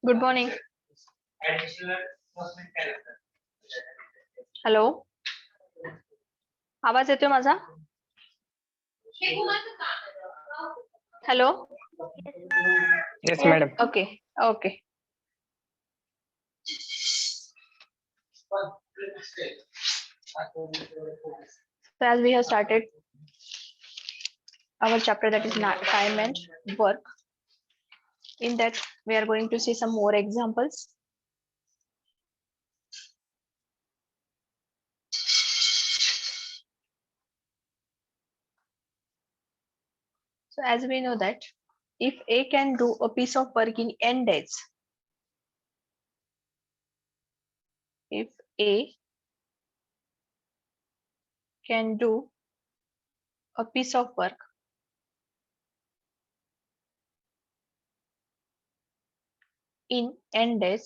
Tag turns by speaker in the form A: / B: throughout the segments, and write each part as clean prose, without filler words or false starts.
A: Good morning. Hello, आवाज येतोय माझा? Hello.
B: Yes, madam.
A: Okay okay. So as we have started our chapter, that is time and work. In that we are going to see some more examples. So as we know that if A can do a piece of work in n days, if A can do a piece of work in n days,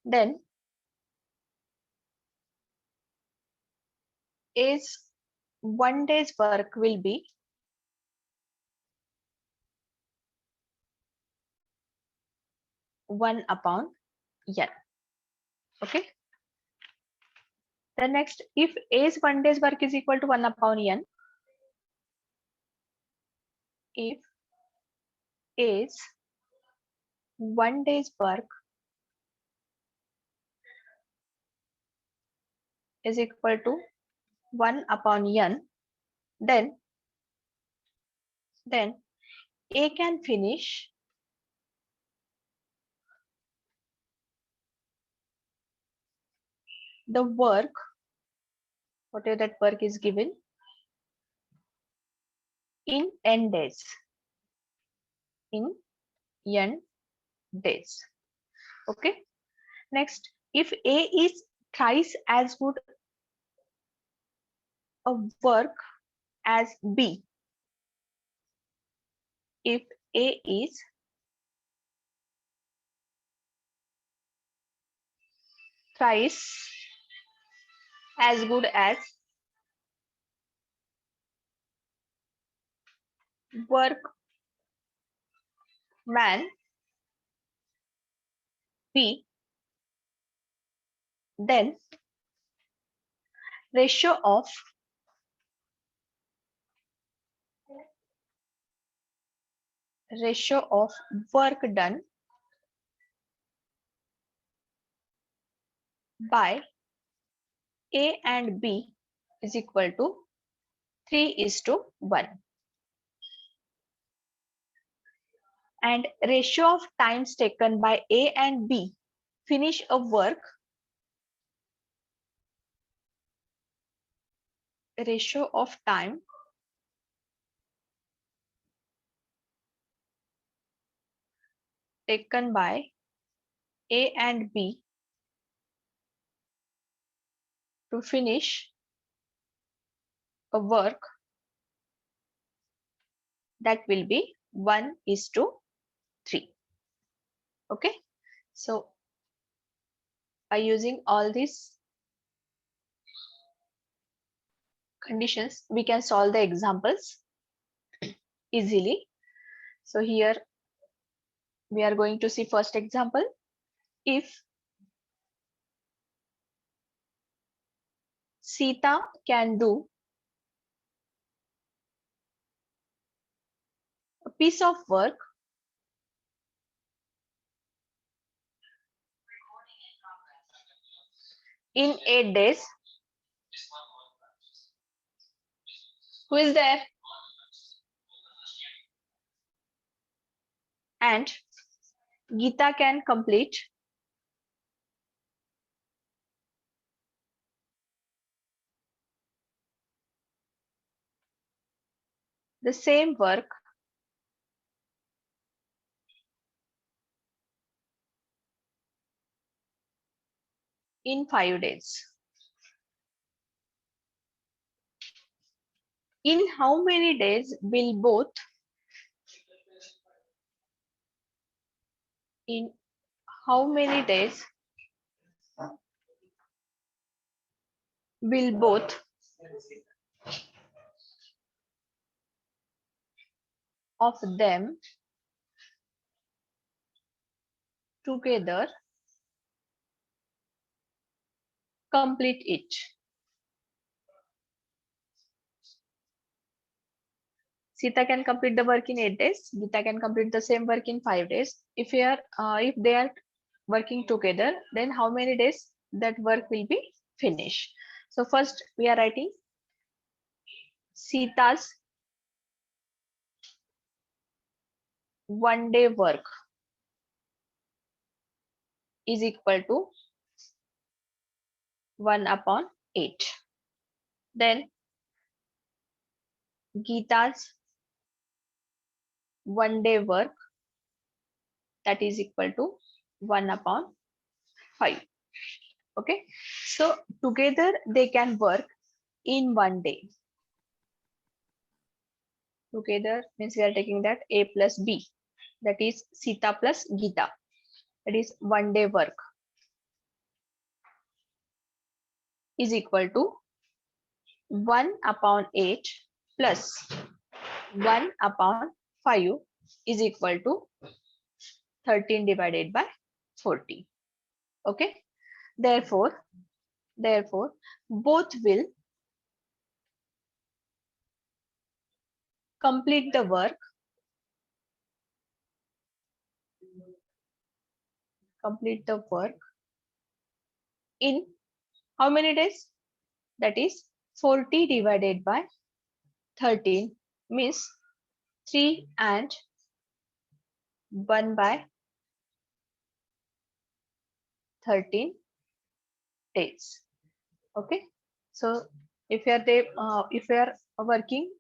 A: then A's 1 day's work will be 1 upon n. Okay. The next, if A's 1 day's work is equal to 1 upon n, if A's 1 day's work is equal to 1 upon n, then A can finish the work, whatever that work is given, in n days. In n days. Okay. Next, if A is thrice as good a work as B, if A is thrice as good as workman B, then ratio of work done by A and B is equal to 3:1. And ratio of times taken by A and B finish a work, ratio of time taken by A and B to finish a work, that will be 1:3. Okay, so by using all these conditions, we can solve the examples easily. So here we are going to see first example. If Sita can do a piece of work in 8 days, who is there? And Geeta can complete the same work in 5 days. In how many days will both of them together complete it. Sita can complete the work in 8 days. Geeta can complete the same work in 5 days. If they are working together, then how many days that work will be finished? So first we are writing Sita's 1 day work is equal to 1/8. Then Geeta's 1 day work, that is equal to 1/5. Okay, so together they can work in 1 day. Together means we are taking that A plus B, that is Sita plus Geeta, that is 1 day work is equal to 1/8 plus 1/5 is equal to 13 divided by 40. Okay, therefore both will complete the work in how many days? That is 40 divided by 13 means 3 and 1/13 days. Okay, so if you are working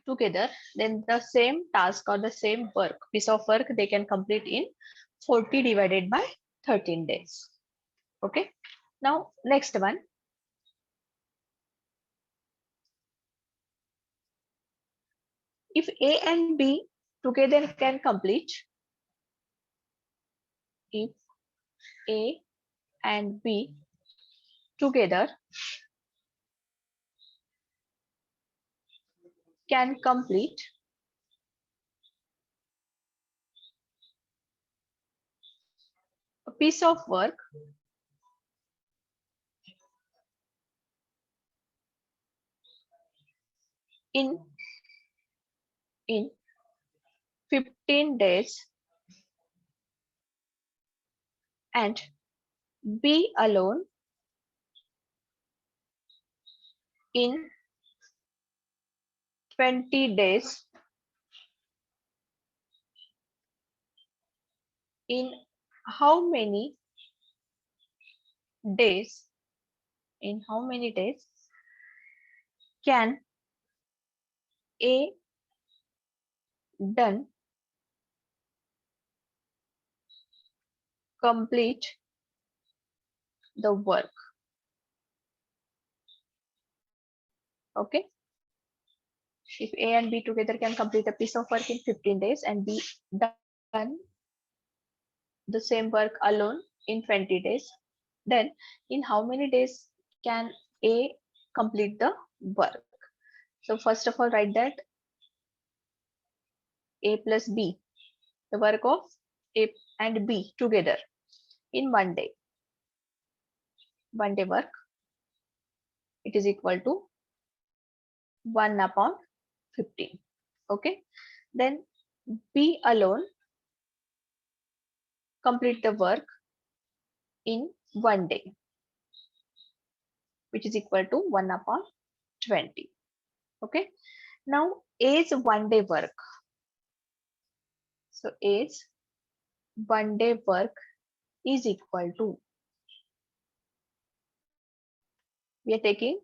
A: together, then the same task or the same piece of work they can complete in 40 divided by 13 days. Okay, now next one. If A and B together can complete, if A and B together can complete a piece of work in 15 days and B alone in 20 days, in how many days can A done complete the work? Okay, if A and B together can complete a piece of work in 15 days and B done the same work alone in 20 days, then in how many days can A complete the work? So first of all, write that A plus B, the work of A and B together in 1 day. 1 day work, it is equal to 1/15. Okay, then B alone complete the work in 1 day, which is equal to 1/20. Okay, now A's 1 day work. So A's 1 day work is equal to, we are taking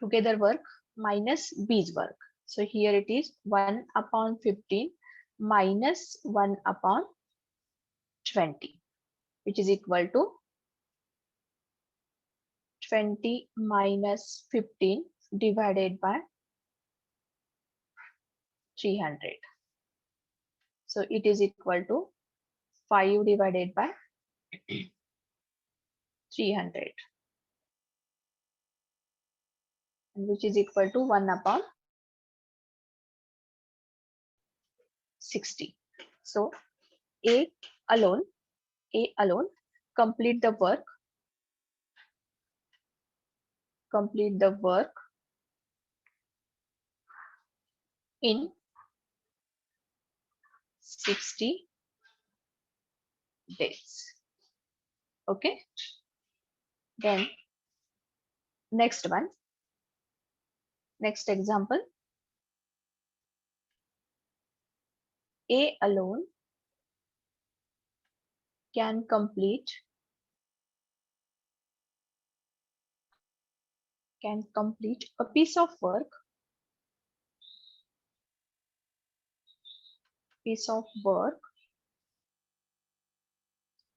A: together work minus B's work. So here it is 1/15 minus 1/20, which is equal to 20 minus 15 divided by 300. So it is equal to 5 divided by 300, which is equal to 1/20. 60. So A alone complete the work in 60 days. Okay. Then next example, A alone can complete a piece of work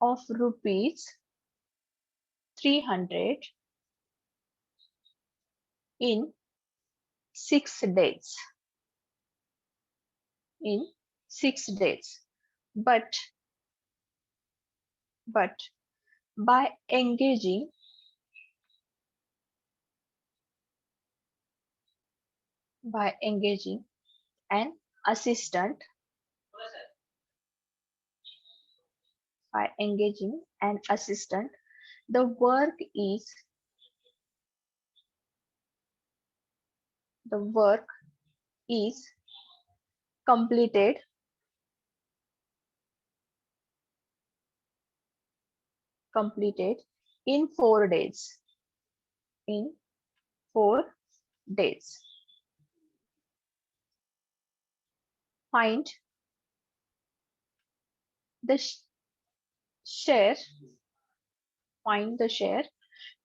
A: of rupees 300 in 6 days. But by engaging an assistant, the work is completed in 4 days. Find the share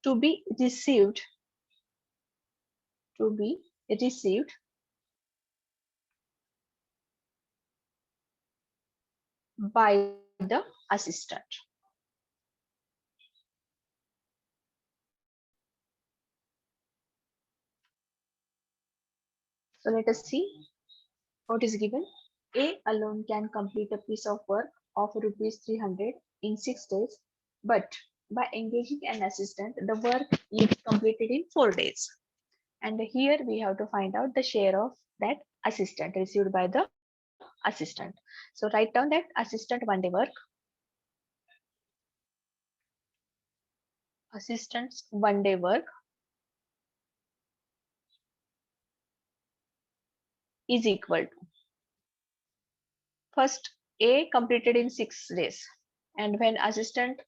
A: to be received by the assistant. So let us see what is given. A alone can complete a piece of work of rupees 300 in 6 days, but by engaging an assistant, the work is completed in 4 days. And here we have to find out the share of that assistant received by the assistant. So write down that assistant 1 day work. Assistant's 1 day work is equal to, first, A completed in 6 days, and when assistant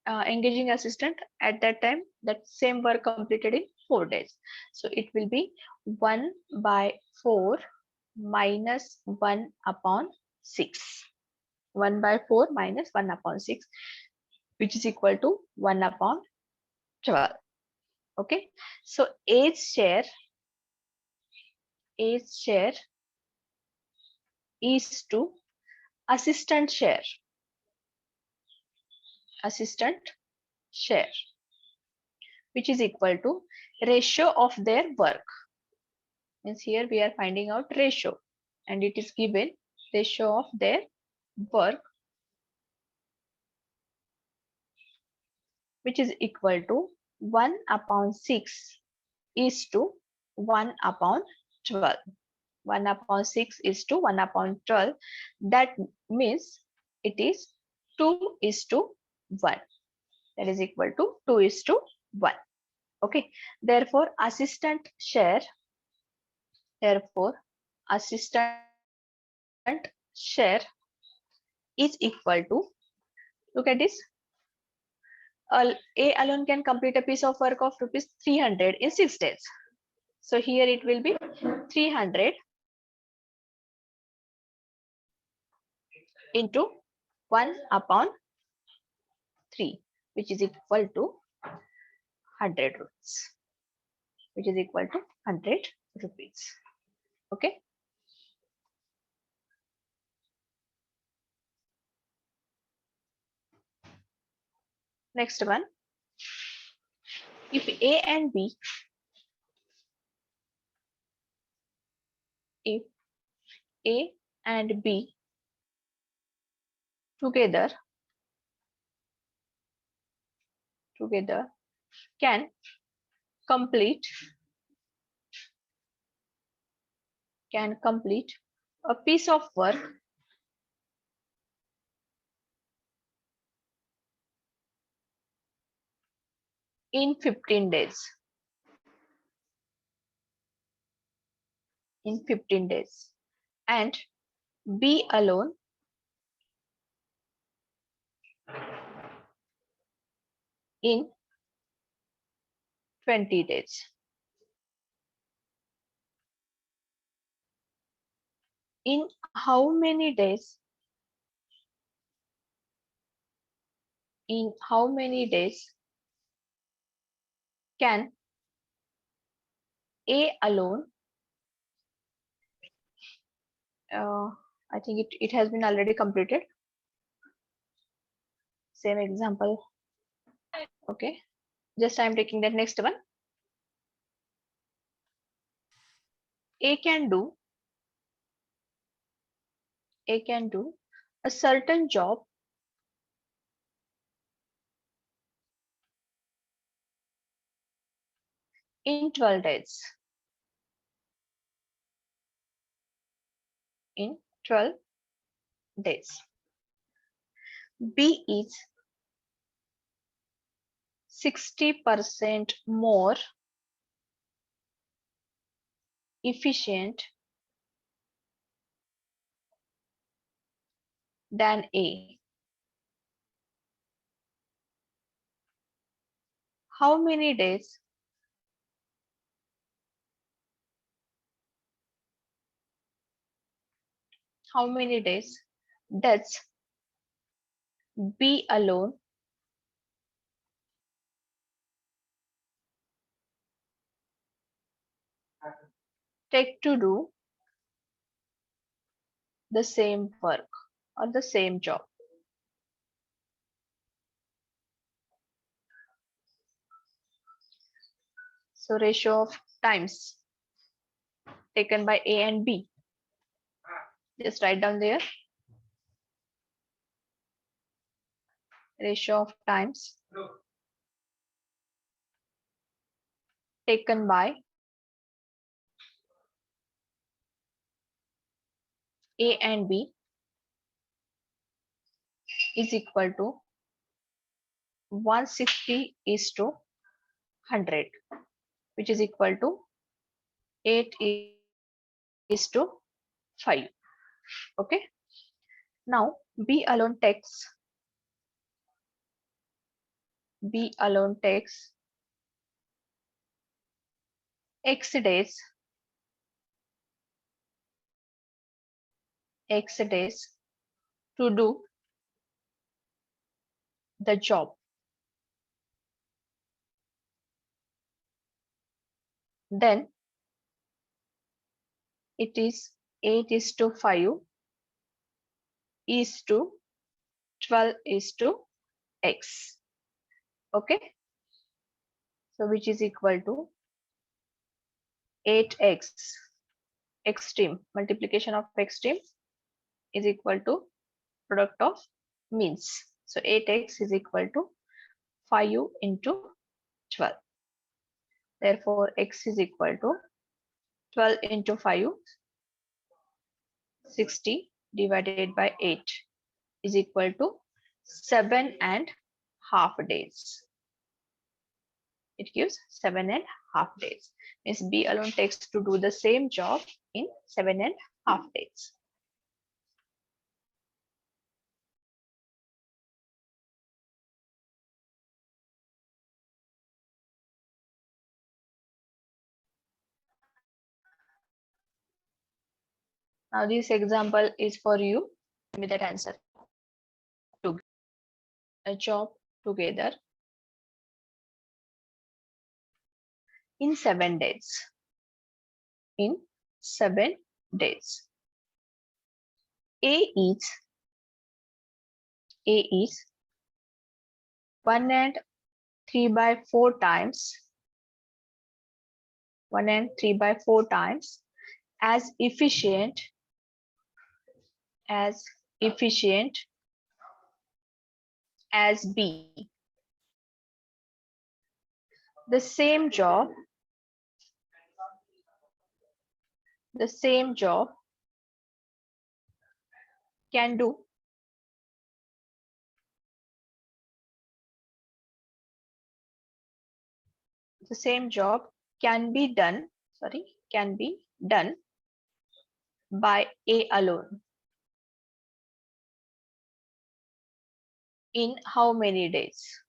A: engaging assistant, at that time that same work completed in 4 days. So it will be 1 by 4 minus 1 upon 6. 1 by 4 minus 1 upon 6, which is equal to 1 upon 12. Okay, so A's share is to assistant share, which is equal to ratio of their work. Means here we are finding out ratio, and it is given ratio of their work, which is equal to 1 upon 6 is to 1 upon 12. 1 upon 6 is to 1 upon 12. That means it is 2 is to 1. That is equal to 2 is to 1. Okay. Therefore, assistant share is equal to, look at this. A alone can complete a piece of work of rupees 300 in 6 days. So here it will be 300 into 1 upon 3, which is equal to 100 rupees. Okay. Next one. If A and B together can complete a piece of work in 15 days. In 15 days. And B alone in 20 days. In how many days? In how many days can A alone? I think it has been already completed. Same example. Okay. Just I'm taking that next one. A can do a certain job in 12 days. In 12 days. B is 60% more efficient than A. How many days? How many days does B alone take to do the same work or the same job? So ratio of times taken by A and B. Just write down there. Ratio of times taken by A and B is equal to 160 is to 100, which is equal to 8 is to 5. Okay. Now B alone takes X days to do the job. Then it is 8 is to 5 is to 12 is to X. Okay. So which is equal to 8X. Extreme multiplication of extreme is equal to product of means. So 8X is equal to 5 into 12. Therefore, X is equal to 12 into 5, 60 divided by 8 is equal to 7.5 days. It gives 7.5 days. Means B alone takes to do the same job in 7.5 days. Now this example is for you. Give me that answer. A job together in 7 days. In 7 days. A is 1 and 3 by 4 times. 1 and 3 by 4 times as efficient as B. The same job can do. The same job can be done, can be done by A alone. In how many days?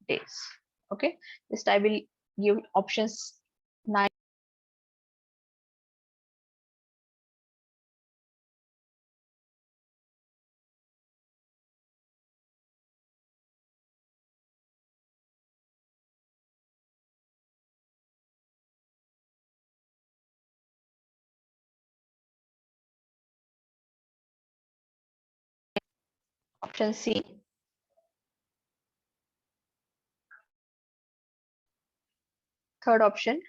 A: Days. Okay, just I will give options 9. Option C. Third option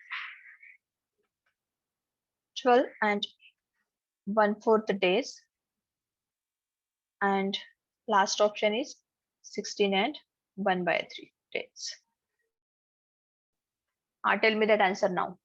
A: 12 and 1/4 days, and last option is 16 and 1/3 days. Tell me that answer now.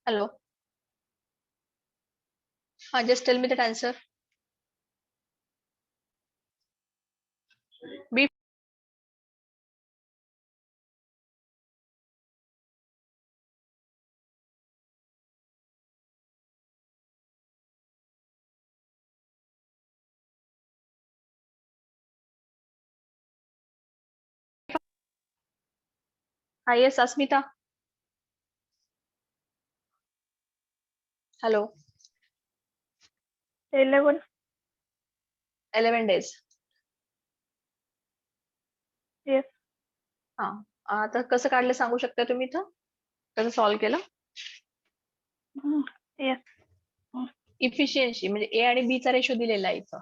A: Hello. Just tell me that answer. B. Yes, Asmita. Hello.
C: 11.
A: 11 days.
C: Yes.
A: आता कसं काढलं सांगू शकता तुम्ही इथं? कसं solve केलं?
C: Yes.
A: Efficiency म्हणजे ए आणि बी चा रेशो दिलेला आहे इथं.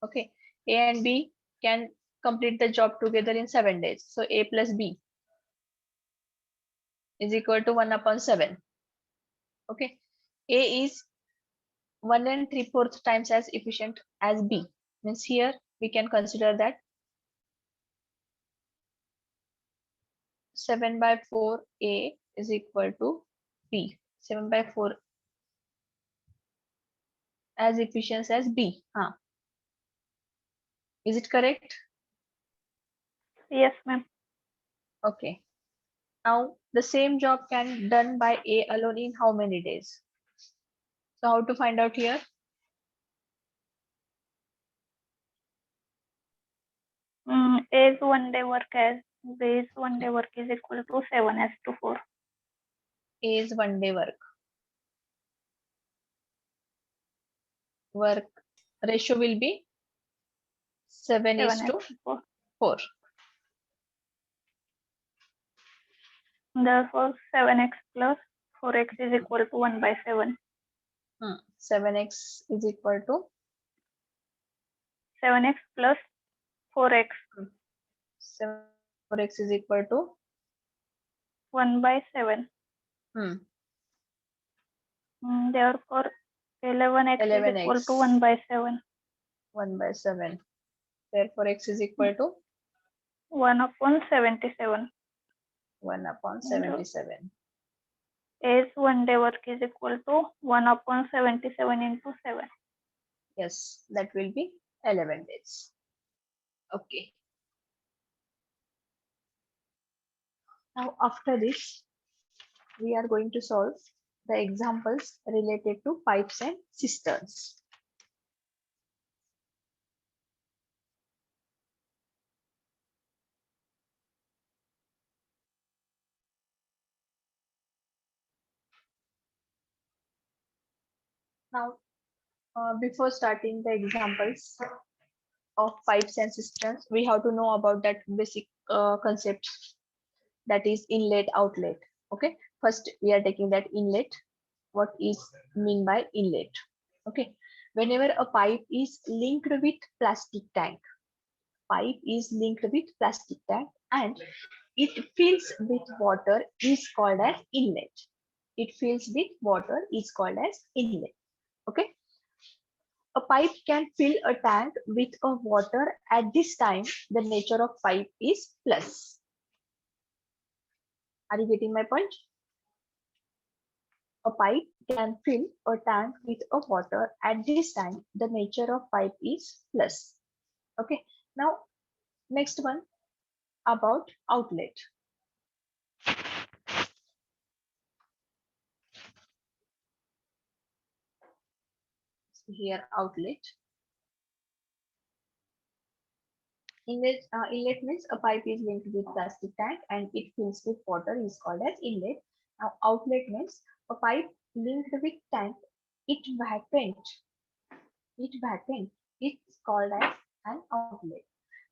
A: Okay, A and B can complete the job together in 7 days. So A plus B is equal to 1/7. Okay, A is 1 3/4 times as efficient as B. Means here we can consider that 7/4 A is equal to B. 7/4 as efficient as B. Is it correct?
C: Yes, ma'am.
A: Okay. Now the same job can done by A alone in how many days? So how to find out here?
C: A's 1 day work as B's 1 day work is equal to 7:4.
A: A is 1 day work. Work ratio will be 7:4.
C: 4. Therefore, 7x plus 4x is equal to 1/7.
A: 7x is equal to
C: 7x plus 4x.
A: 4x is equal to
C: 1/7. Therefore, 11x is equal to 1/7.
A: 1/7. Therefore, x is equal to
C: 1/77.
A: 1/77.
C: As one day work is equal to 1/77 into 7.
A: Yes, that will be 11 days. Okay. Now, after this, we are going to solve the examples related to pipes and cisterns. Now, before starting the examples of pipes and cisterns, we have to know about that basic concept, that is inlet outlet. Okay, first we are taking that inlet. What is mean by inlet? Okay, whenever a pipe is linked with plastic tank, and it fills with water is called as inlet. It fills with water is called as inlet. Okay, a pipe can fill a tank with a water. At this time, the nature of pipe is plus. Are you getting my point? A pipe can fill a tank with a water. At this time, the nature of pipe is plus. Okay. Now, next one about outlet. So here outlet. Inlet means a pipe is linked with plastic tank and it fills with water is called as inlet. Now outlet means a pipe linked with tank, it vacant. It's called as an outlet.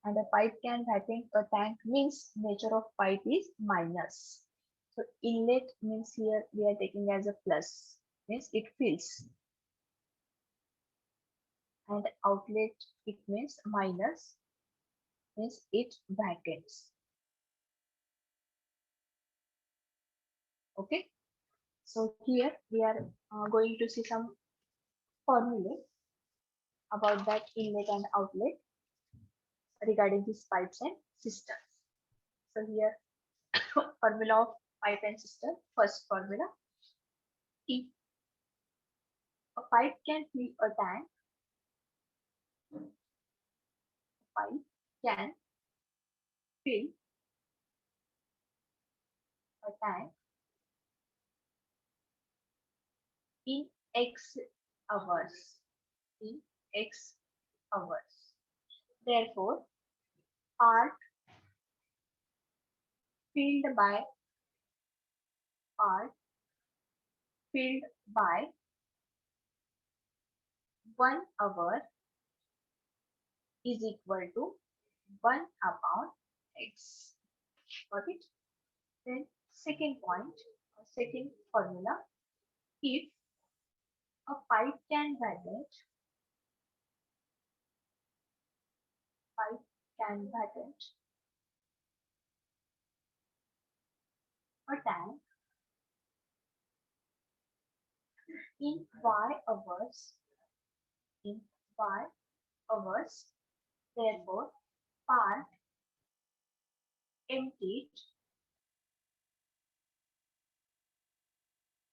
A: And a pipe can vacant a tank means nature of pipe is minus. So inlet means here we are taking as a plus, means it fills. And outlet it means minus, means it vacants. Okay, so here we are going to see some formulae about that inlet and outlet regarding these pipes and cisterns. So here formula of pipe and cistern. First formula, if a pipe can fill a tank, pipe can fill a tank in x hours. In x hours. Therefore, part filled by part filled by 1 hour is equal to 1 upon x. Got it? Then second point, second formula, if a pipe can vacant a tank in y hours, therefore part emptied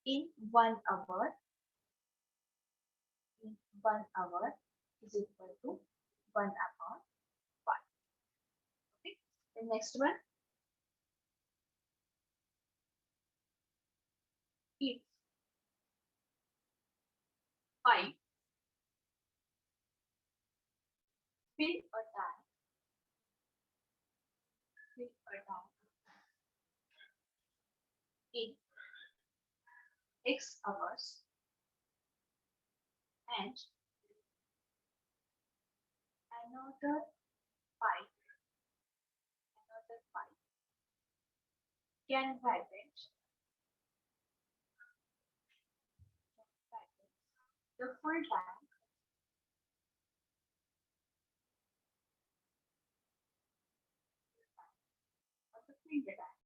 A: in 1 hour is equal to 1 upon 5. Okay. The next one, if pipe fill a tank in x hours and another pipe can vacant the full tank of the filled tank.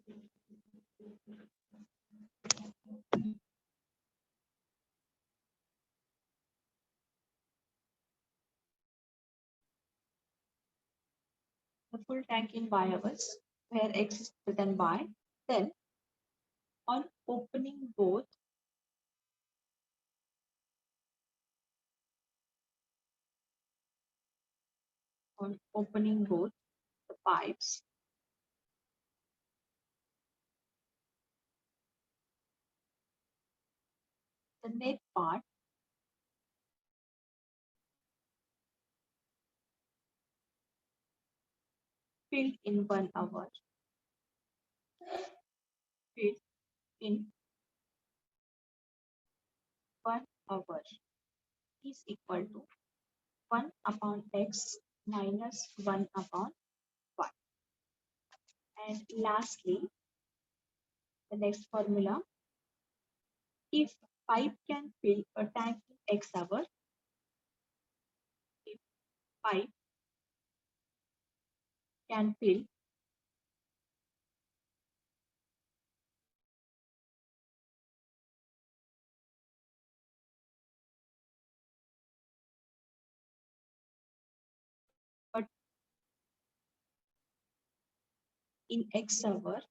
D: The full tank in Y hours, where X is greater than Y. Then on opening both the pipes, the net part filled in 1 hour, filled in 1 hour is equal to 1 upon X minus 1 upon Y. And lastly, the next formula, if pipe can fill a tank in X hour, if pipe can fill but in X hour,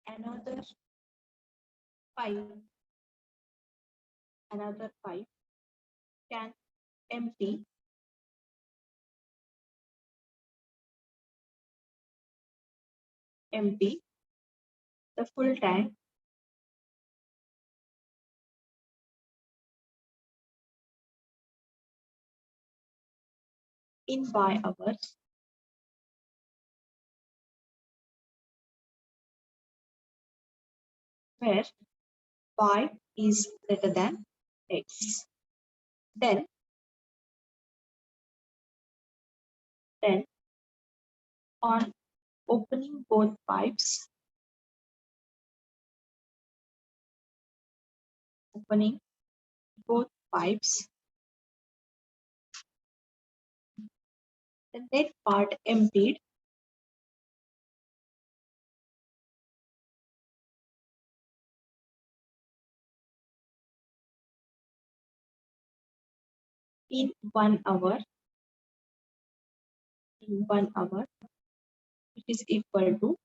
D: another pipe can empty the full tank in Y hours, where Y is greater than X. Then on opening both pipes, the net part emptied in 1 hour, it is equal to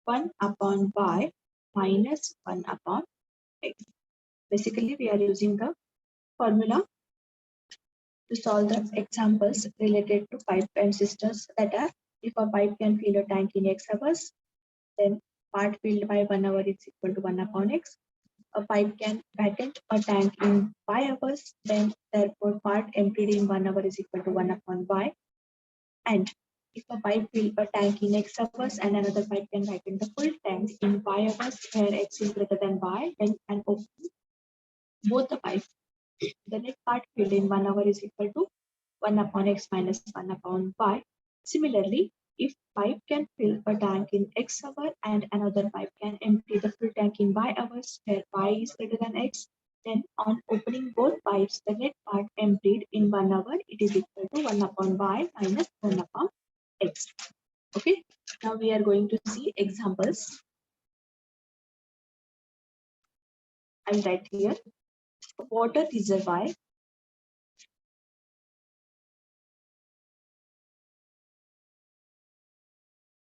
D: 1 upon Y minus 1 upon X. Basically, we are using the formula to solve the examples related to pipe and systems, that are, if a pipe can fill a tank in X hours, then part filled by 1 hour is equal to 1 upon X. A pipe can vacant a tank in Y hours, then therefore part emptied in 1 hour is equal to 1 upon Y. And if a pipe fill a tank in X hours and another pipe can vacant the full tank in Y hours, where X is greater than Y, then and open both the pipes, the net part filled in 1 hour is equal to 1 upon X minus 1 upon Y. Similarly, if pipe can fill a tank in X hour and another pipe can empty the full tank in Y hours, where Y is greater than X, then on opening both pipes, the net part emptied in 1 hour, it is equal to 1 upon Y minus 1 upon X. Okay, now we are going to see examples. I'll write here. Water reservoir.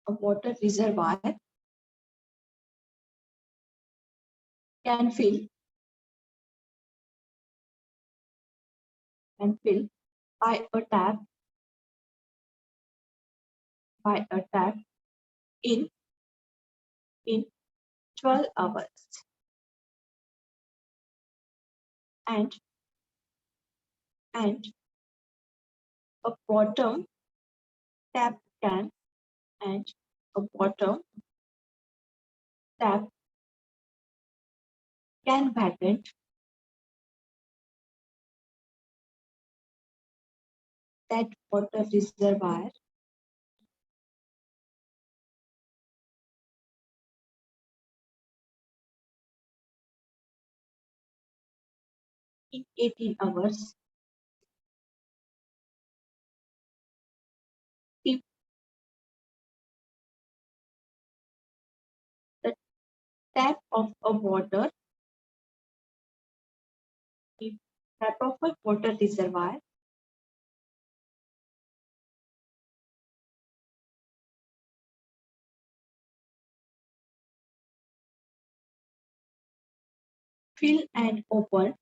D: A water reservoir can fill by a tap in 12 hours, and a bottom tap can vacant that water reservoir in 18 hours if tap of a water, if tap of a water reservoir fill and open,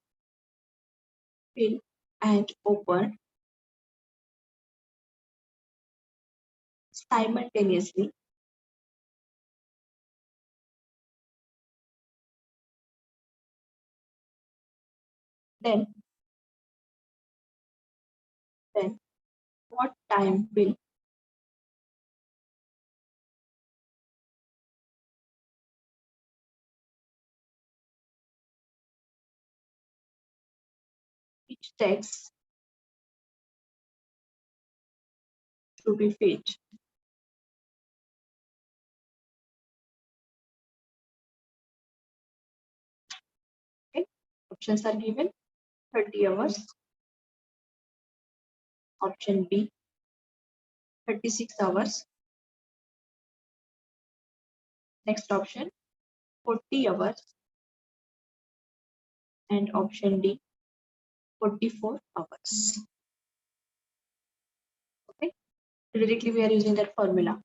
D: fill and open simultaneously, then what time will it takes to be filled? Okay. Options are given: 30 hours, option B 36 hours, next option 40 hours, and option D 44 hours. Okay, so directly we are using that formula.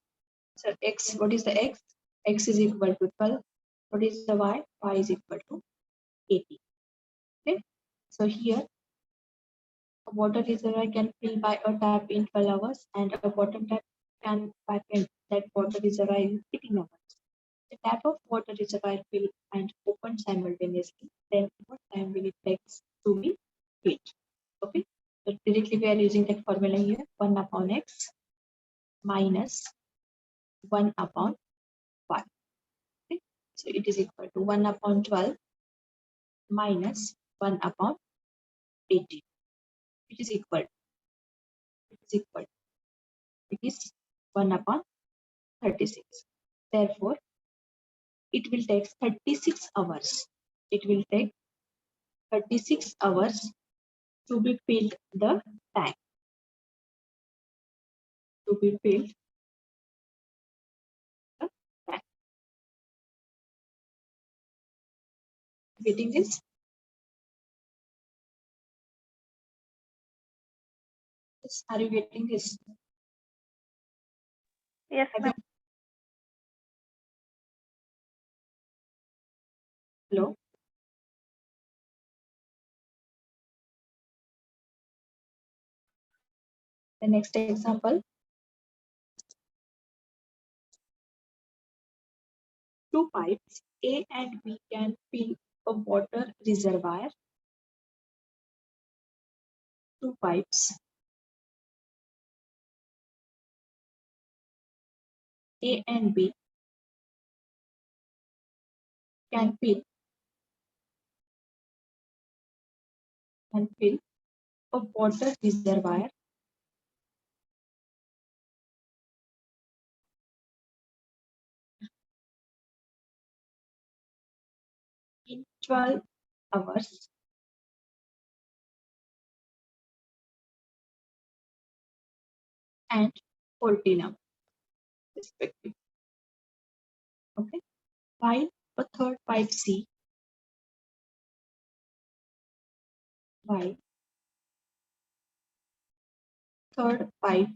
D: So x, what is the x? X is equal to 12. What is the y? Y is equal to 80. Okay, so here a water reservoir can fill by a tap in 12 hours and a bottom tap can back in that water reservoir in 18 hours. The tap of water reservoir fill and open simultaneously, then what time will it take to be filled? Okay, so directly we are using that formula here: 1 upon x minus 1 upon y. Okay, so it is equal to 1 upon 12 minus 1 upon 18. It is equal. It is equal. It is 1 upon 36. Therefore, it will take 36 hours. It will take 36 hours to be filled the tank. To be filled the tank. Getting this? Yes, are you getting this?
C: Yes,
D: Have
C: ma'am.
D: you- Hello? The next example. Two pipes A and B can fill a water reservoir. Two pipes A and B can fill a water reservoir in 12 hours and 14 hours respectively. Okay. While a third pipe C, while third pipe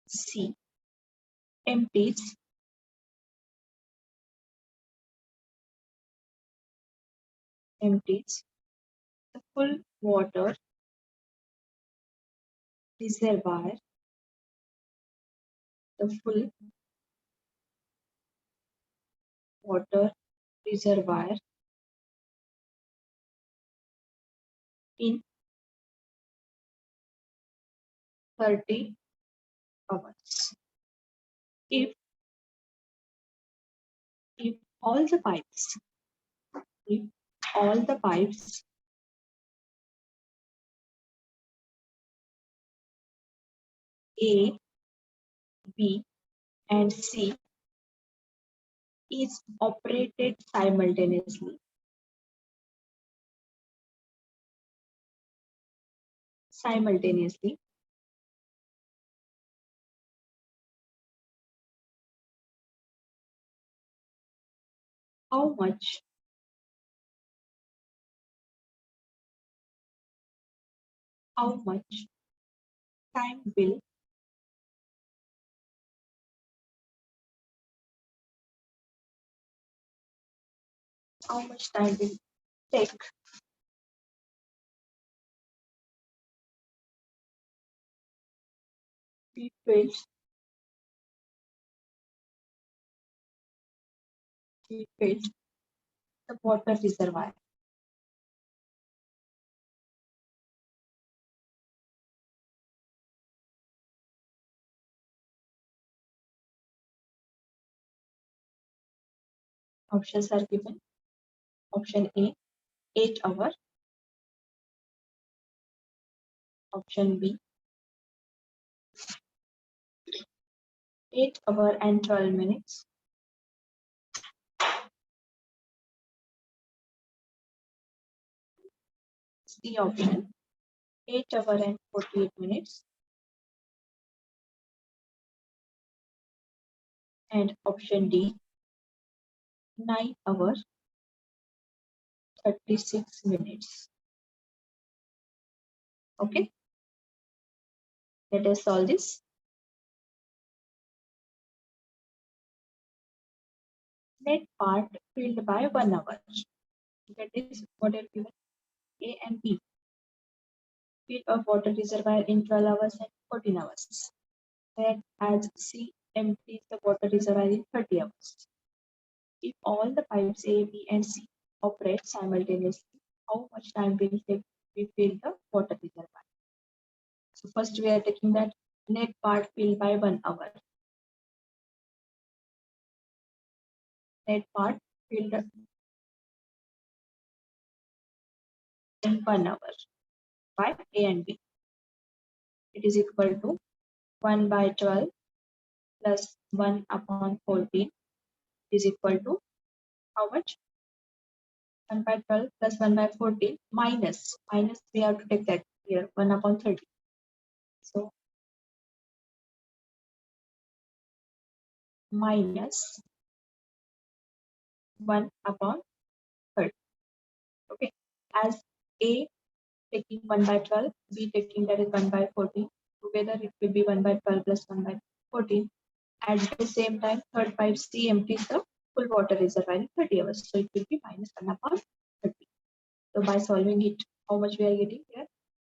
D: C empties the full water reservoir, the full water reservoir in 30 hours. If all the pipes, if all the pipes A, B, and C is operated simultaneously. how much time will take be filled the water reservoir. Options are given. Option A, 8 hours. Option B, 8 hours and 12 minutes. C option, 8 hours and 48 minutes. And option D, 9 hours 36 minutes. Okay, let us solve this. Net part filled by 1 hour. That is what are given A and B. Fill of water reservoir in 12 hours and 14 hours. That as C empties the water reservoir in 30 hours. If all the pipes A, B, and C operate simultaneously, how much time will it take to fill the water reservoir? So first we are taking that net part filled by 1 hour. Net part filled in 1 hour by A and B. It is equal to 1 by 12 plus 1 upon 14 is equal to how much? 1 by 12 plus 1 by 14 minus we have to take that here 1 upon 30. So minus 1 upon 30. Okay, as A taking 1 by 12, B taking that is 1 by 14. Together it will be 1 by 12 plus 1 by 14. At the same time, third pipe C empties the full water reservoir in 30 hours. So it will be minus 1 upon 30. So by solving it, how much we are getting here?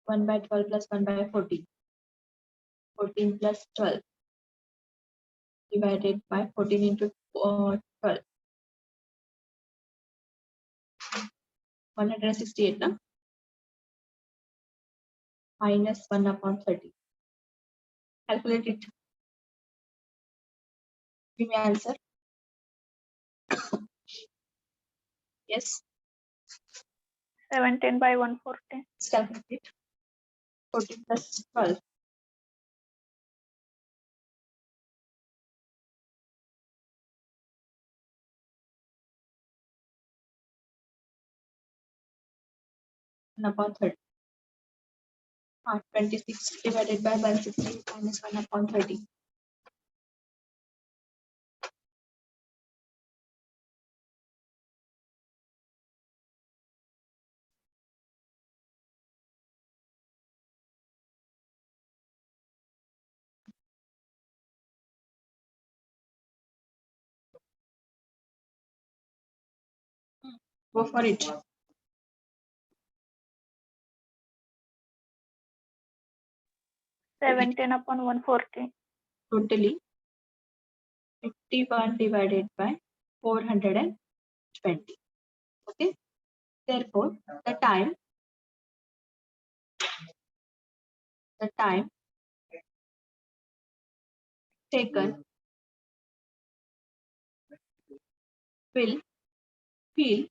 D: 1 by 12 plus 1 by 14. 14 plus 12 divided by 14 into 12. 168 na? Minus 1 upon 30. Calculate it. Give me answer. Yes.
C: 17 by 140.
D: Let's calculate it. 14 plus 12. Upon 30. 26 divided by 160 minus 1 upon 30. Go for it.
C: Seventeen upon 140.
D: Totally 51 divided by 420. Okay. Therefore, the time taken will fill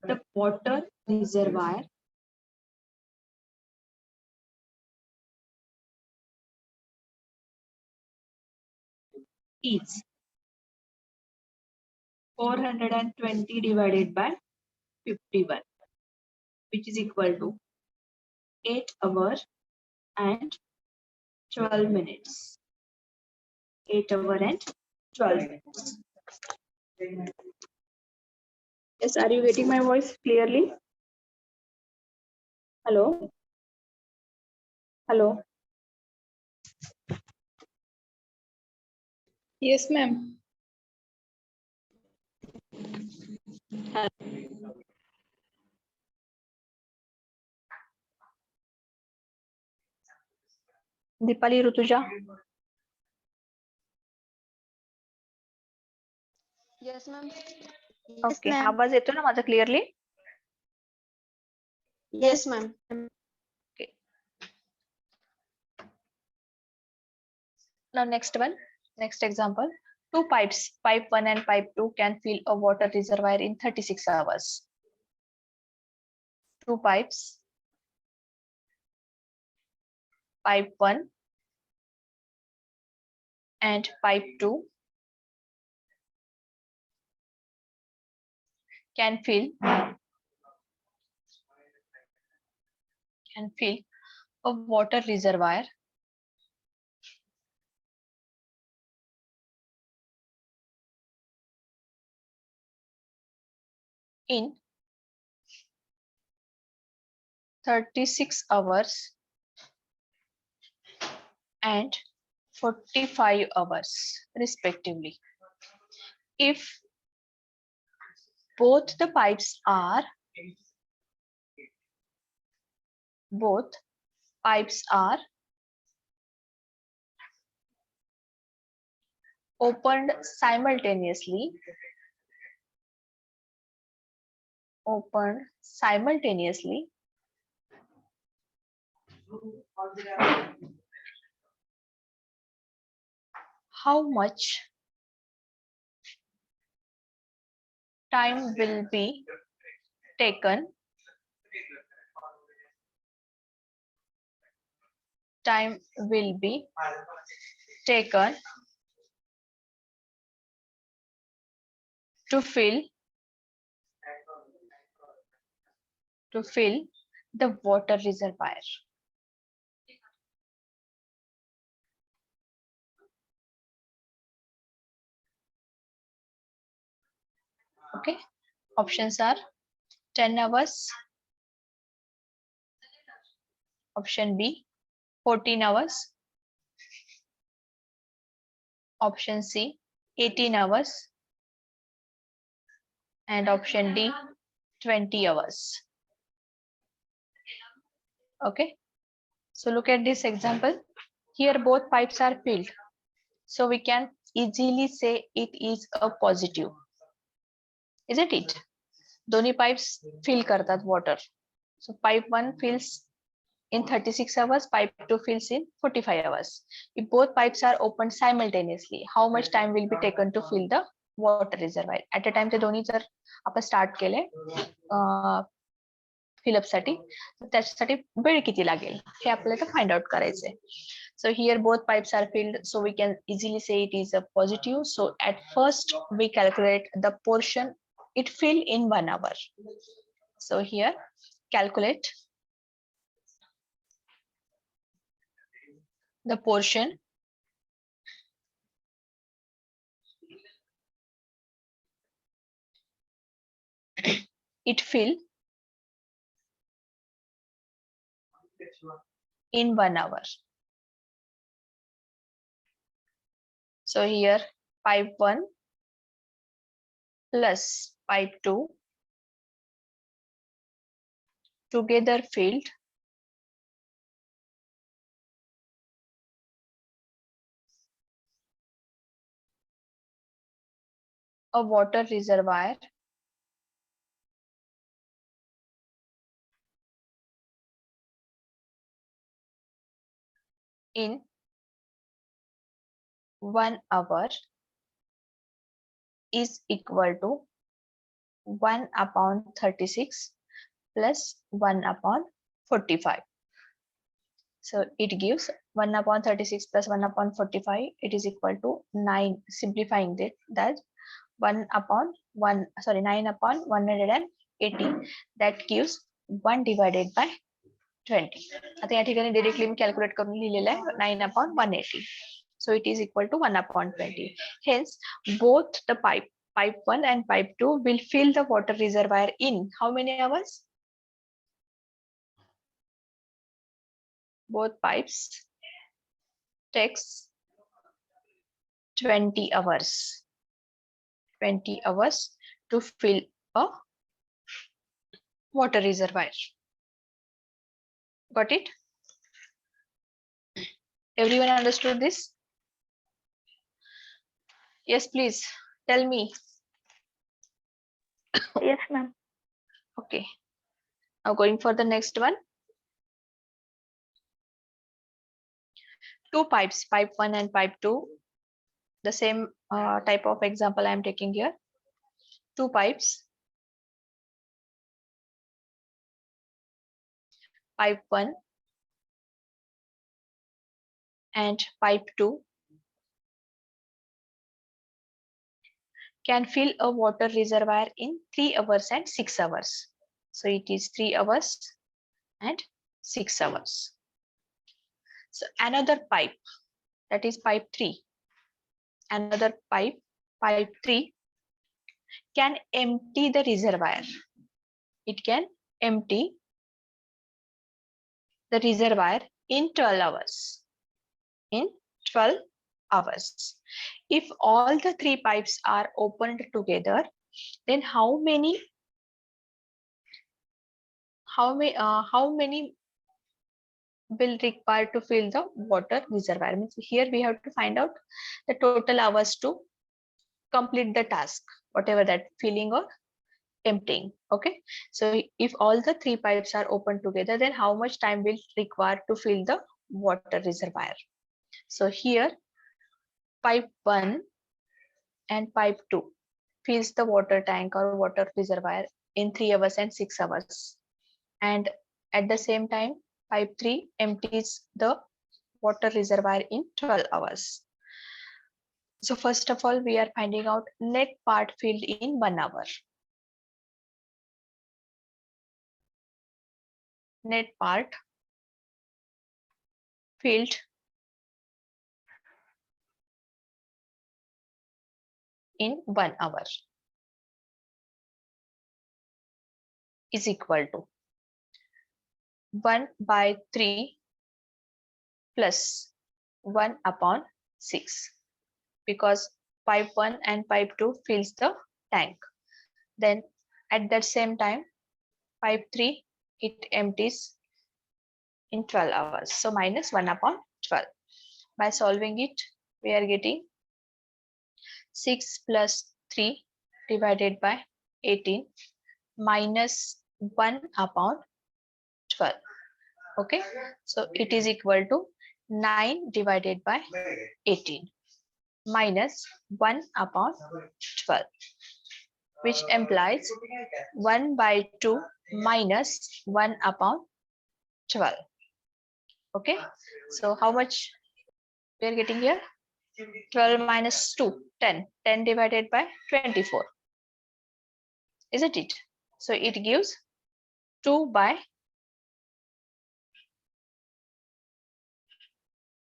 D: the water reservoir is 420 divided by 51, which is equal to 8 hours and 12 minutes. 8 hour and 12. Yes, are you getting my voice clearly? Hello? Hello?
E: Yes, ma'am.
A: Deepali, Rutuja.
E: Yes, ma'am.
A: Okay, आवाज येतो ना माझा clearly?
E: Yes, ma'am.
A: Okay. Now next one, next example. Two pipes, pipe 1 and pipe 2 can fill a water reservoir in 36 hours. Two pipes, pipe 1 and pipe 2 can fill a water reservoir in 36 hours and 45 hours respectively. If both the pipes are opened simultaneously, how much time will be taken to fill the water reservoir? Okay, options are 10 hours, option B 14 hours, option C 18 hours, and option D 20 hours. Okay, so look at this example. Here both pipes are filled, so we can easily say it is a positive, isn't it? दोन्ही pipes fill करतात water. So pipe 1 fills in 36 hours, pipe 2 fills in 45 hours. If both pipes are opened simultaneously, how much time will be taken to fill the water reservoir? At a time ते दोन्ही जर आपण start केले fill up साठी, तर त्याच्यासाठी वेळ किती लागेल हे आपल्याला फाइंड आउट करायचंय. So here both pipes are filled, so we can easily say it is a positive. So at first we calculate the portion it filled in 1 hour. So here calculate the portion it filled in 1 hour. So here pipe 1 plus pipe 2 together filled a water reservoir in 1 hour is equal to 1 upon 36 plus 1 upon 45. So it gives 1 upon 36 plus 1 upon 45, it is equal to 9. Simplifying that 9 upon 180, that gives 1 divided by 20. आता या ठिकाणी directly मी calculate करून लिहिलेलं आहे 9 upon 180. So it is equal to 1 upon 20. Hence, both the pipe 1 and pipe 2 will fill the water reservoir in how many hours? Both pipes takes 20 hours. 20 hours to fill a water reservoir. Got it? Everyone understood this? Yes, please tell me.
C: Yes, ma'am.
A: Okay. Now going for the next one. Two pipes, pipe 1 and pipe 2. The same type of example I am taking here. Two pipes. Pipe 1 and pipe 2 can fill a water reservoir in 3 hours and 6 hours. So it is 3 hours and 6 hours. So another pipe, that is pipe 3. Another pipe, pipe 3, can empty the reservoir. It can empty the reservoir in 12 hours. In 12 hours. If all the three pipes are opened together, then how many will require to fill the water reservoir? Means here we have to find out the total hours to complete the task, whatever that filling or emptying. Okay, so if all the three pipes are open together, then how much time will require to fill the water reservoir? So here pipe 1 and pipe 2 fills the water tank or water reservoir in 3 hours and 6 hours, and at the same time pipe 3 empties the water reservoir in 12 hours. So first of all, we are finding out net part filled in 1 hour. Net part filled in 1 hour is equal to 1 by 3 plus 1 upon 6, because pipe 1 and pipe 2 fills the tank. Then at that same time pipe 3 it empties in 12 hours. So minus 1 upon 12. By solving it, we are getting 6 plus 3 divided by 18 minus 1 upon 12. Okay, so it is equal to 9 divided by 18 minus 1 upon 12, which implies 1 by 2 minus 1 upon 12. Okay, so how much we are getting here? 12 minus 2, 10. 10 divided by 24. Isn't it? So it gives 2 by,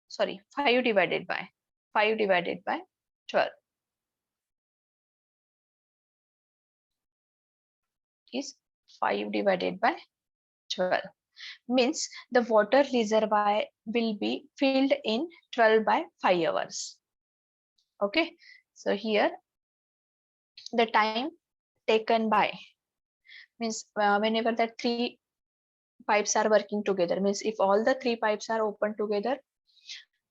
A: sorry, 5 divided by 12 is 5 divided by 12. Means the water reservoir will be filled in 12 by 5 hours. Okay, so here the time taken by means whenever the three pipes are working together, means if all the three pipes are open together,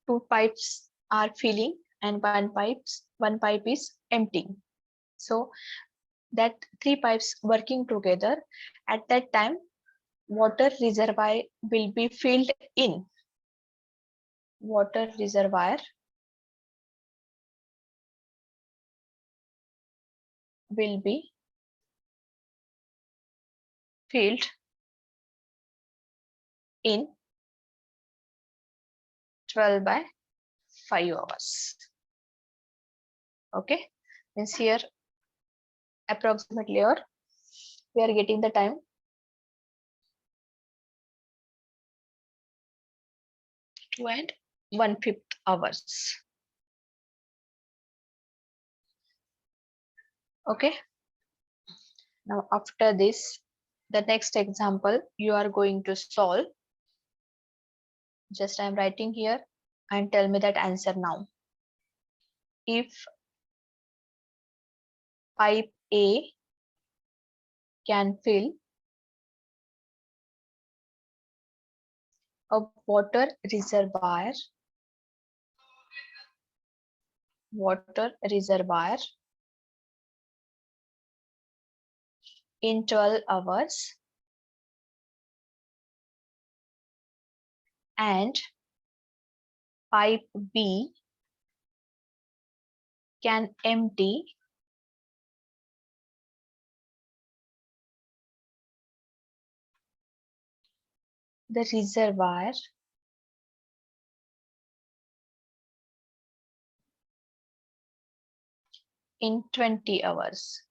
A: two pipes are filling and one pipe is emptying. So that three pipes working together, at that time water reservoir will be filled in. Water reservoir will be filled in 12 by 5 hours. Okay, means here approximately, or we are getting the time 2 and 1/5 hours. Okay. Now after this, the next example you are going to solve. Just I'm writing here and tell me that answer now. If pipe A can fill a water reservoir in 12 hours and pipe B can empty the reservoir in 20 hours.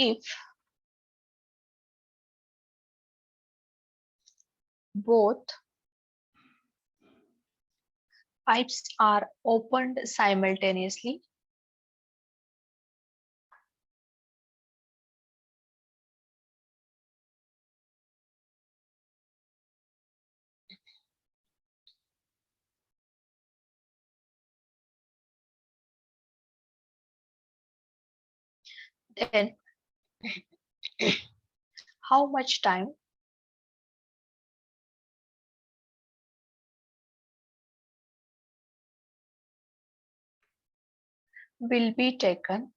A: If both pipes are opened simultaneously, then how much time will be taken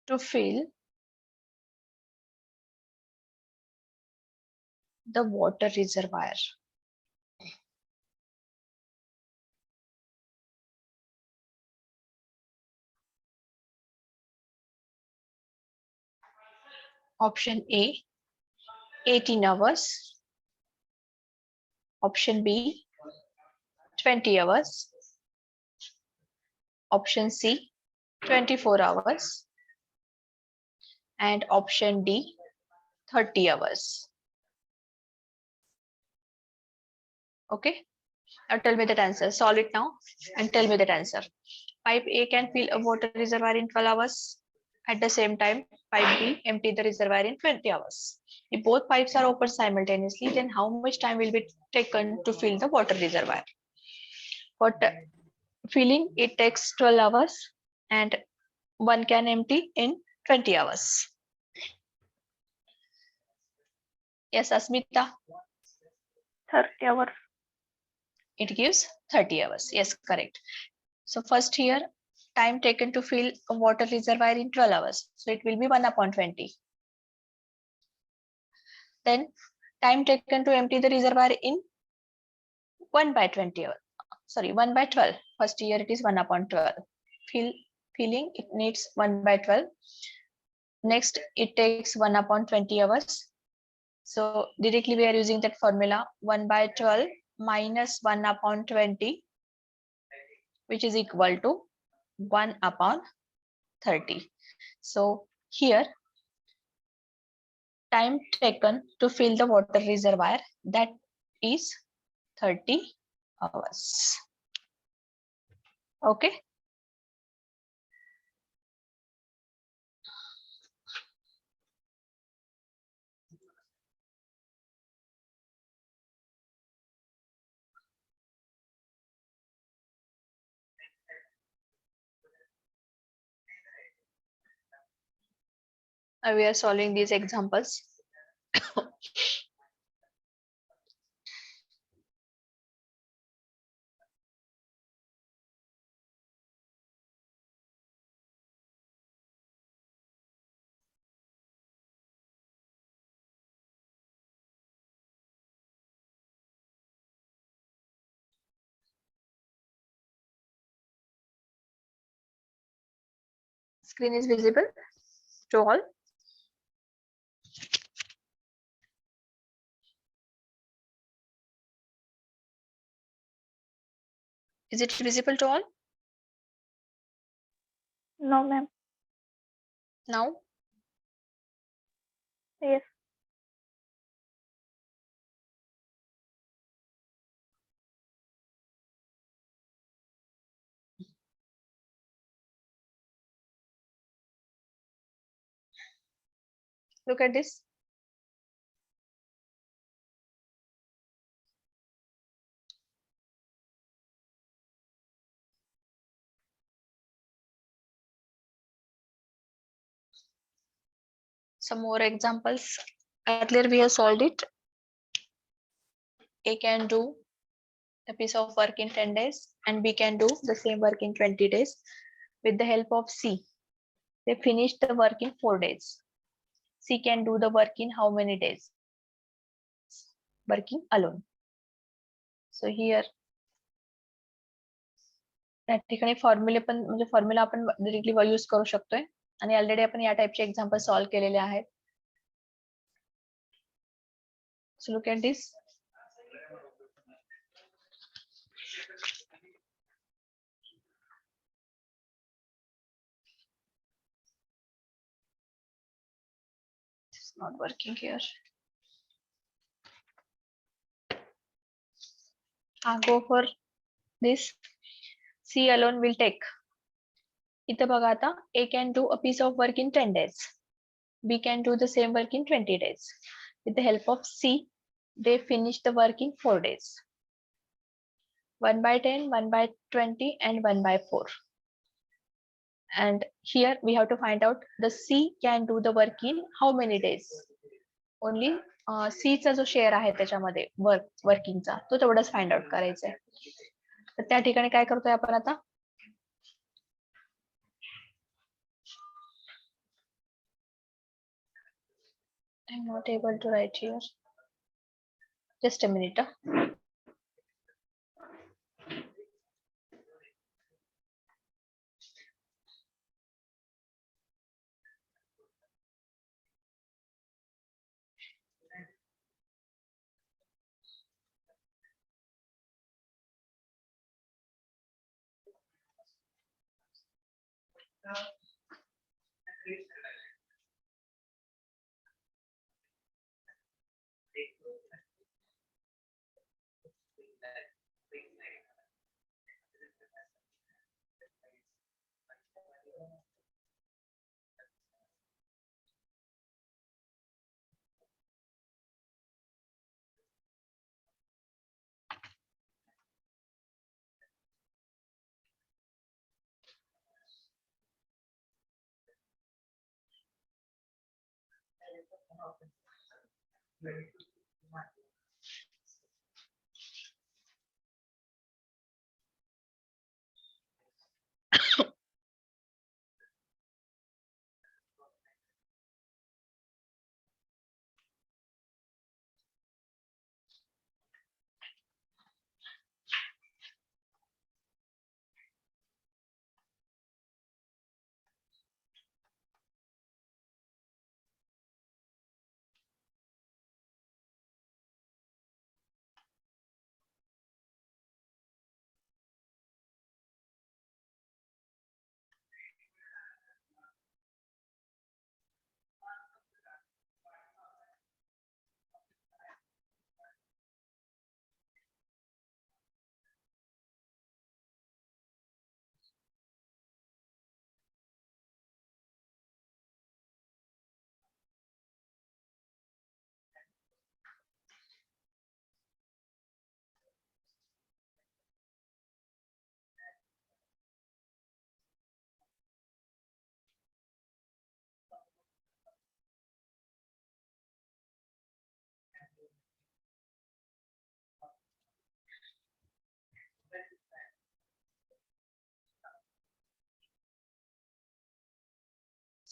A: to fill the water reservoir? Option A, 18 hours. Option B, 20 hours. Option C, 24 hours. And option D, 30 hours. Okay, now tell me that answer. Solve it now and tell me that answer. Pipe A can fill a water reservoir in 12 hours. At the same time, pipe B empty the reservoir in 20 hours. If both pipes are open simultaneously, then how much time will be taken to fill the water reservoir? For filling, it takes 12 hours and one can empty in 20 hours. Yes, Asmita,
C: 30 hours.
A: it gives 30 hours. Yes, correct. So first here, time taken to fill a water reservoir in 12 hours. So it will be 1/20. Then time taken to empty the reservoir in 1/20. Sorry, 1/12. First here it is 1/12. Filling, it needs 1/12. Next, it takes 1/20 hours. So directly we are using that formula 1/12 minus 1/20, which is equal to 1/30. So here, time taken to fill the water reservoir, that is 30 hours. Okay. Now we are solving these examples. Screen is visible to all. Is it visible to all
C: No, ma'am.
A: now?
C: Yes.
A: Look at this. Some more examples. Earlier we have solved it. A can do a piece of work in 10 days and B can do the same work in 20 days with the help of C. They finish the work in 4 days. C can do the work in how many days? Working alone. So here या ठिकाणी फॉर्म्युले पण म्हणजे formula आपण directly use करू शकतोय आणि already आपण या टाइपचे एक्झाम्पल सॉल्व्ह केलेले आहेत. So look at this. It's not working here. Go for this. C alone will take. इथं बघा आता A can do a piece of work in 10 days. B can do the same work in 20 days. With the help of C, they finish the work in 4 days. 1 by 10, 1 by 20, and 1 by 4. And here we have to find out the C can do the work in how many days? Only C चा जो share आहे त्याच्यामध्ये वर्किंगचा तो तेवढाच find out करायचा आहे. तर त्या ठिकाणी काय करतोय आपण आता? I'm not able to write here. Just a minute.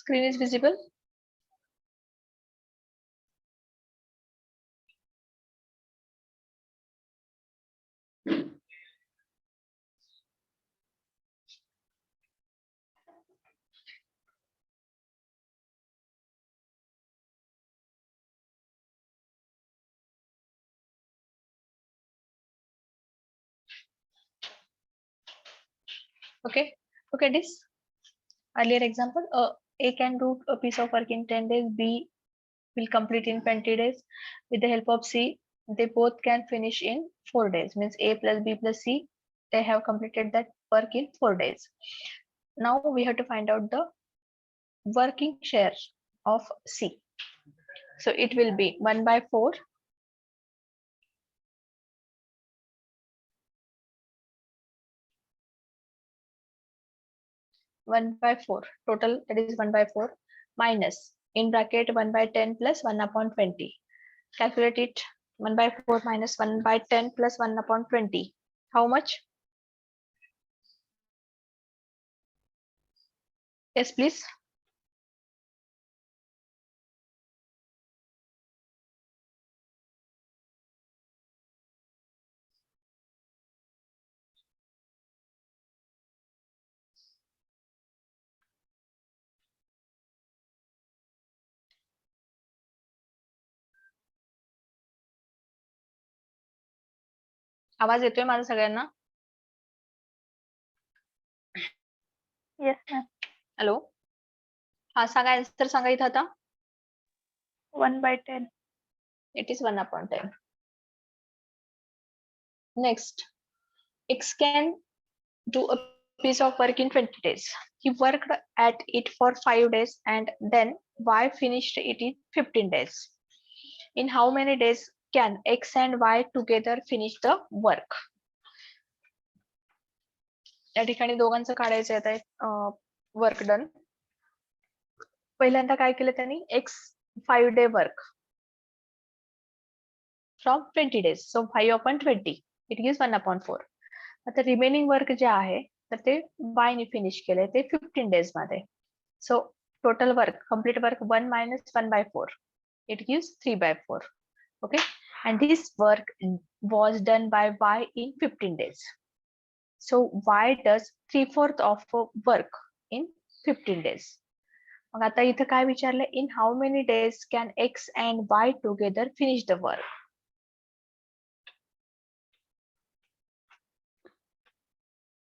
A: Screen is visible. Okay, look at this. Earlier example, A can do a piece of work in 10 days, B will complete in 20 days. With the help of C, they both can finish in 4 days. Means A plus B plus C, they have completed that work in 4 days. Now we have to find out the working share of C. So it will be 1 by 4 1 by 4 total, that is 1 by 4 minus in bracket 1 by 10 plus 1 upon 20. Calculate it. 1 by 4 minus 1 by 10 plus 1 upon 20. How much? Yes, please. आवाज येतोय माझा सगळ्यांना?
C: Yes, ma'am.
A: Hello, हा सांगा, answer सांगा इथं आता.
C: 1 by 10.
A: It is 1 upon 10. Next, X can do a piece of work in 20 days. He worked at it for 5 days and then Y finished it in 15 days. In how many days can X and Y together finish the work? या ठिकाणी दोघांचं काढायचं आहे work done. पहिल्यांदा काय केलं त्यांनी, X 5 day work from 20 days. So 5 upon 20. It gives 1 upon 4. आता रिमेनिंग वर्क जे आहे तर ते Y ने फिनिश केलंय ते 15 days मध्ये. So total work, complete work 1 minus 1 by 4. It gives 3 by 4. Okay. And this work was done by Y in 15 days. So Y does 3/4 of work in 15 days. मग आता इथं काय विचारलं, in how many days can X and Y together finish the work?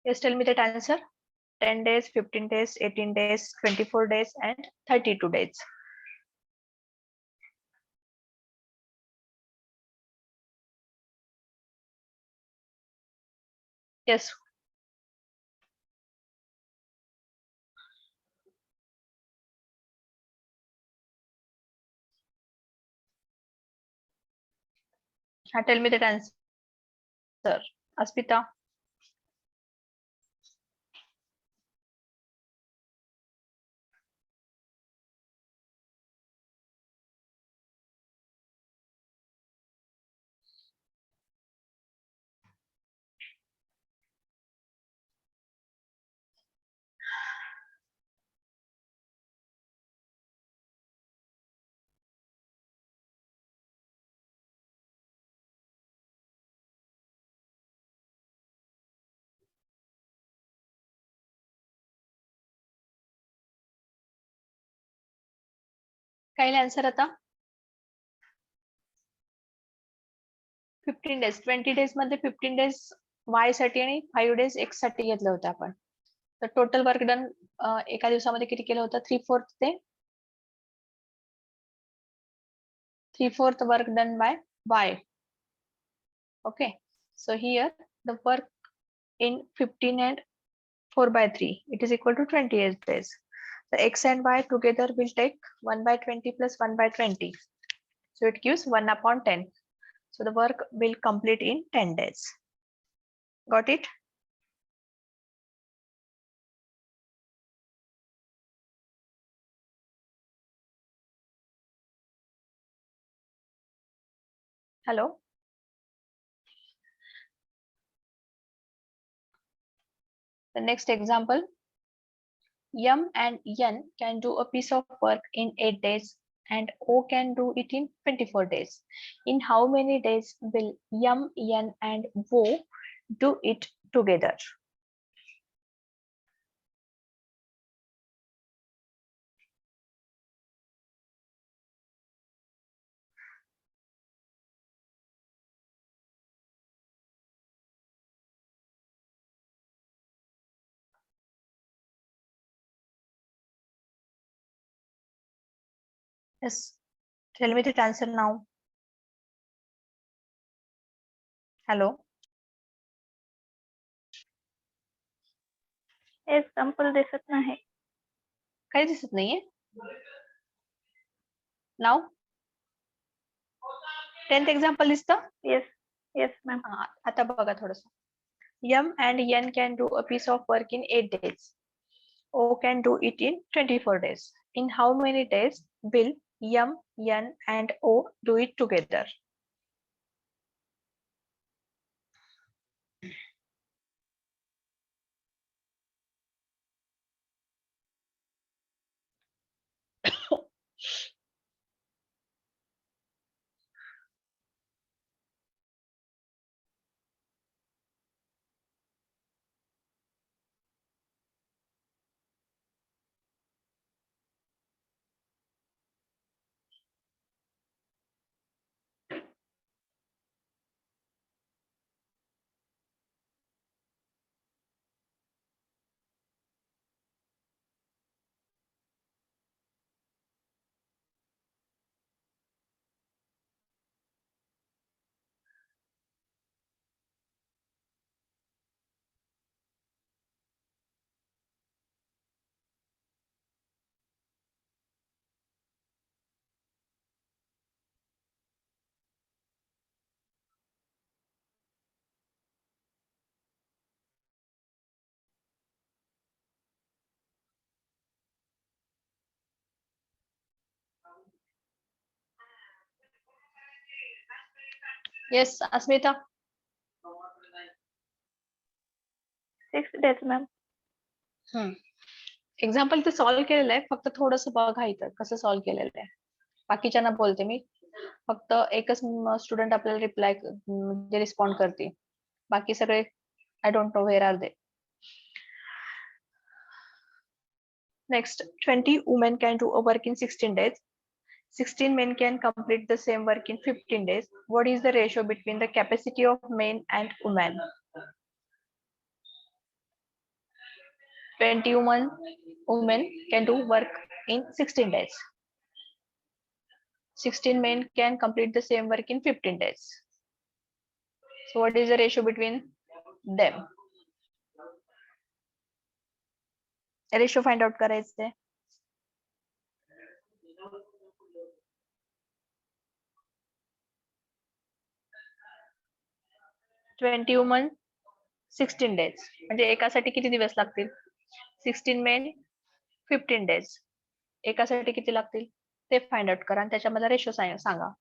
A: Yes, tell me that answer. 10 days, 15 days, 18 days, 24 days, and 32 days. Yes. Tell me that answer. Aspita. काय answer आता? 15 days. 20 days मध्ये 15 days Y साठी आणि 5 days X साठी घेतलं होतं आपण. तर टोटल वर्क डन एका दिवसामध्ये किती केलं होतं? 3/4 ते 3/4 work done by Y. Okay. So here the work in 15 and 4 by 3, it is equal to 28 days. The X and Y together will take 1 by 20 plus 1 by 20. So it gives 1 upon 10. So the work will complete in 10 days. Got it? Hello? The next example. M and N can do a piece of work in 8 days and O can do it in 24 days. In how many days will M, N and O do it together? Yes, tell me the answer now. Hello.
C: Example दिसत नाही.
A: काही दिसत नाहीये? Now 10th example is the
C: Yes, ma'am.
A: आता बघा थोडस. M and N can do a piece of work in 8 days. O can do it in 24 days. In how many days will M, N and O do it together? Yes, Asmita.
C: 6 days, ma'am.
A: Example ते solve केलेलं आहे, फक्त थोडस बघा इथं कसं solve केलेलं आहे. बाकीच्यांना बोलते मी, फक्त एकच स्टुडंट आपल्याला रिप्लाय म्हणजे रिस्पॉन्ड करते, बाकी सगळे I don't know where are they. Next, 20 women can do a work in 16 days. 16 men can complete the same work in 15 days. What is the ratio between the capacity of men and women? 20 women can do work in 16 days. 16 men can complete the same work in 15 days. So what is the ratio between them? Ratio find out करायचे. Twenty woman 16 days म्हणजे एकासाठी किती दिवस लागतील? 16 men 15 days. एकासाठी किती लागतील ते find out करा आणि त्याच्यामध्ये ratio Sanga.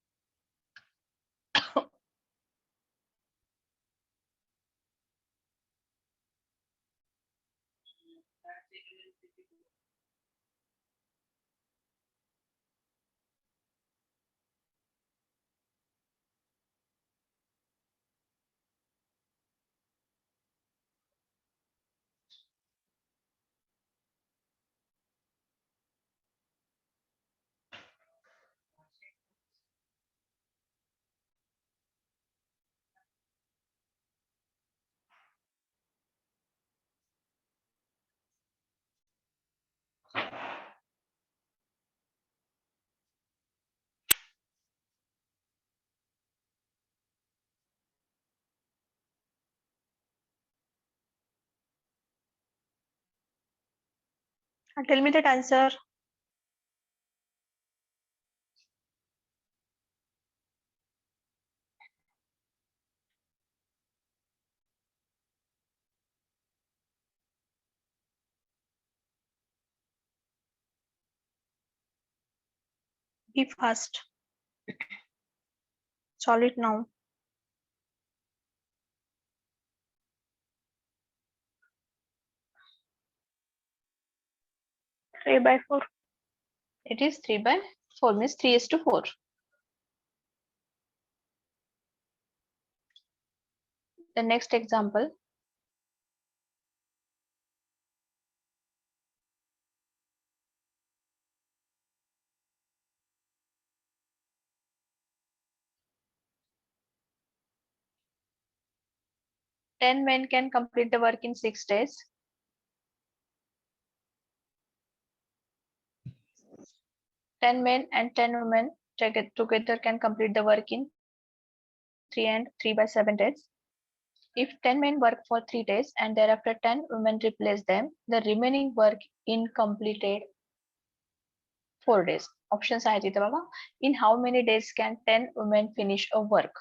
A: Tell me that answer. Be fast. Solve it now.
C: Three by 4.
A: It is 3 by 4 means 3:4. The next example. Ten men can complete the work in 6 days. 10 men and 10 women together can complete the work in 3 and 3 by 7 days. If 10 men work for 3 days and thereafter 10 women replace them, the remaining work incompleted 4 days. Options आहेत इथे बघा. In how many days can 10 women finish a work.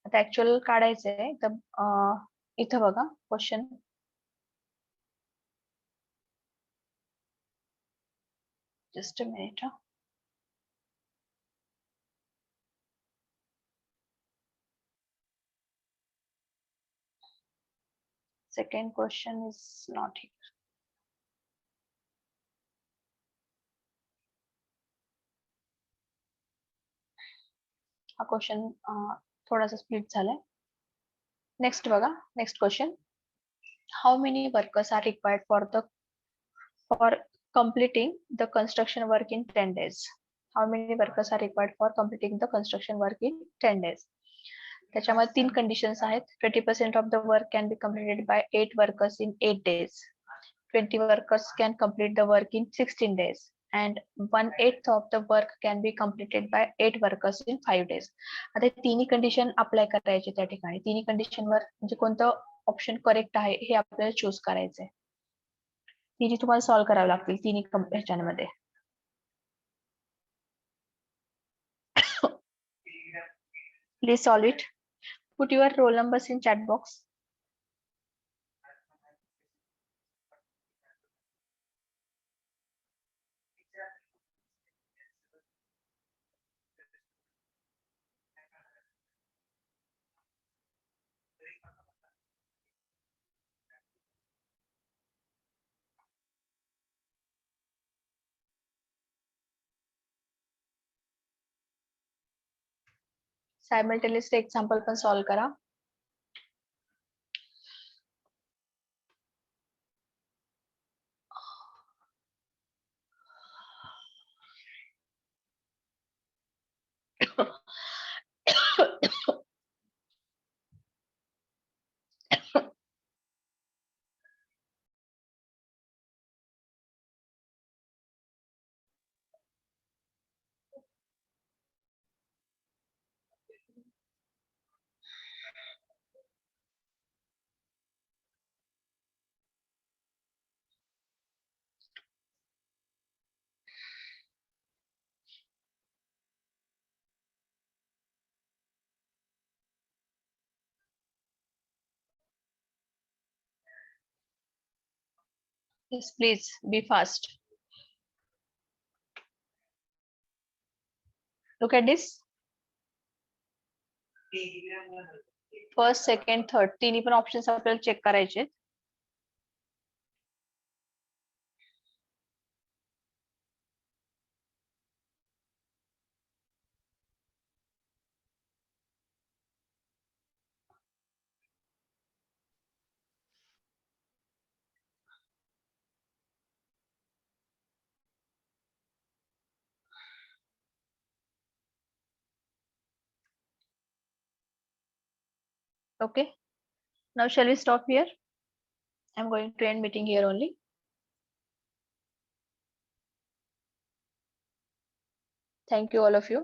A: आता actual काढायचंय तर इथं बघा question. Just a minute. Second question is not here. हा question थोडासा स्प्लिट झालाय. नेक्स्ट बघा. Next question. How many workers are required for completing the construction work in 10 days? How many workers are required for completing the construction work in 10 days? त्याच्यामध्ये 3 conditions आहेत. 20% of the work can be completed by 8 workers in 8 days. 20 workers can complete the work in 16 days. And 1/8 of the work can be completed by 8 workers in 5 days. आता तिन्ही condition apply करायचे त्या ठिकाणी. तिन्ही कंडिशनवर म्हणजे कोणतं option correct आहे हे आपल्याला चूज करायचंय. तिन्ही तुम्हाला सॉल्व्ह करावं लागतील तिन्ही ह्याच्यामध्ये. Please solve it. Put your roll numbers in chat box. Simultaneously example पण सॉल्व्ह करा. Yes, please be fast. Look at this. First, second, third तिन्ही पण ऑप्शन्स आपल्याला चेक करायचे. Okay. Now shall we stop here? I'm going to end meeting here only. Thank you all of you.